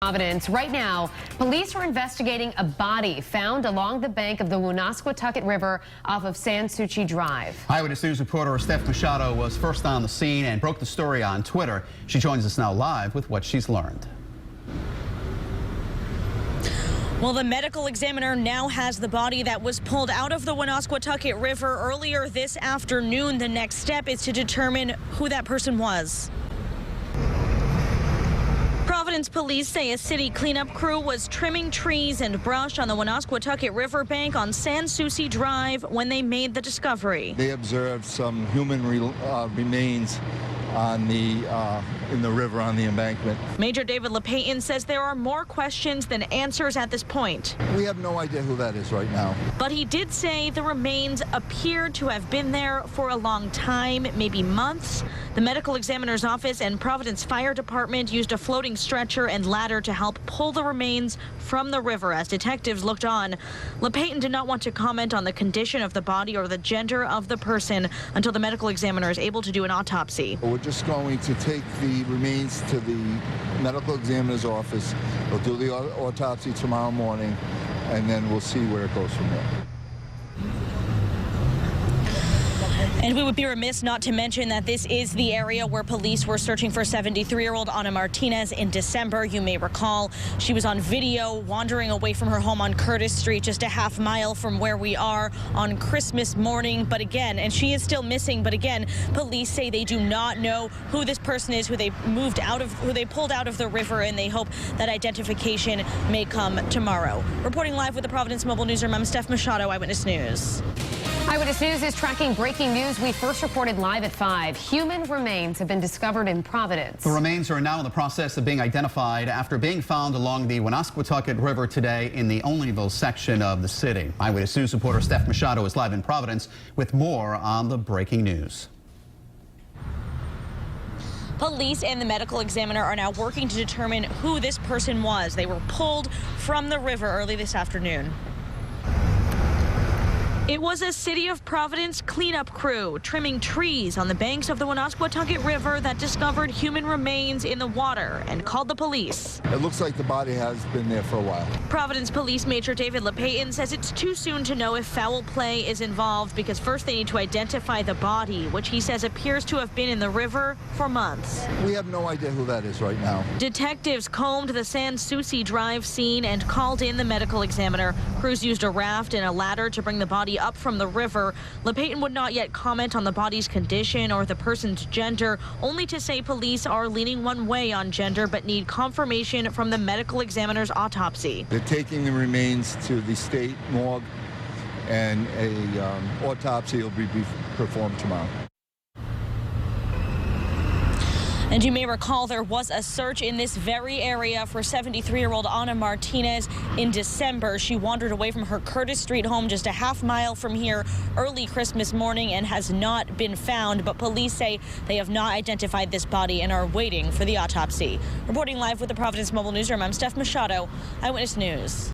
Providence. Right now, police are investigating a body found along the bank of the Woonasquatucket River off of San Souci Drive. Eyewitness News reporter Steph Machado was first on the scene and broke the story on Twitter. She joins us now live with what she's learned. Well, the medical examiner now has the body that was pulled out of the Woonasquatucket River earlier this afternoon. The next step is to determine who that person was. Providence police say a city cleanup crew was trimming trees and brush on the Woonasquatucket riverbank on San Souci Drive when they made the discovery. They observed some human remains on in the river on the embankment. Major David LePayton says there are more questions than answers at this point. We have no idea who that is right now. But he did say the remains appeared to have been there for a long time, maybe months. The medical examiner's office and Providence Fire Department used a floating stretcher and ladder to help pull the remains from the river as detectives looked on. LePayton did not want to comment on the condition of the body or the gender of the person until the medical examiner is able to do an autopsy. We're just going to take the remains to the medical examiner's office. We'll do the autopsy tomorrow morning, and then we'll see where it goes from there. And we would be remiss not to mention that this is the area where police were searching for 73-year-old Ana Martinez in December. You may recall she was on video wandering away from her home on Curtis Street, just a half mile from where we are on Christmas morning. But again, and she is still missing. But again, police say they do not know who this person is, who they pulled out of the river, and they hope that identification may come tomorrow. Reporting live with the Providence Mobile Newsroom, I'm Steph Machado, Eyewitness News. Eyewitness News is tracking breaking news we first reported live at 5. Human remains have been discovered in Providence. The remains are now in the process of being identified after being found along the Woonasquatucket River today in the Olneyville section of the city. Eyewitness News reporter Steph Machado is live in Providence with more on the breaking news. Police and the medical examiner are now working to determine who this person was. They were pulled from the river early this afternoon. It was a City of Providence cleanup crew trimming trees on the banks of the Woonasquatucket River that discovered human remains in the water and called the police. It looks like the body has been there for a while. Providence Police Major David LePayton says it's too soon to know if foul play is involved because first they need to identify the body, which he says appears to have been in the river for months. We have no idea who that is right now. Detectives combed the San Souci Drive scene and called in the medical examiner. Crews used a raft and a ladder to bring the body up from the river. LePayton would not yet comment on the body's condition or the person's gender, only to say police are leaning one way on gender but need confirmation from the medical examiner's autopsy. They're taking the remains to the state morgue, and a autopsy will be performed tomorrow. And you may recall there was a search in this very area for 73-year-old Ana Martinez in December. She wandered away from her Curtis Street home just a half mile from here early Christmas morning and has not been found. But police say they have not identified this body and are waiting for the autopsy. Reporting live with the Providence Mobile Newsroom, I'm Steph Machado, Eyewitness News.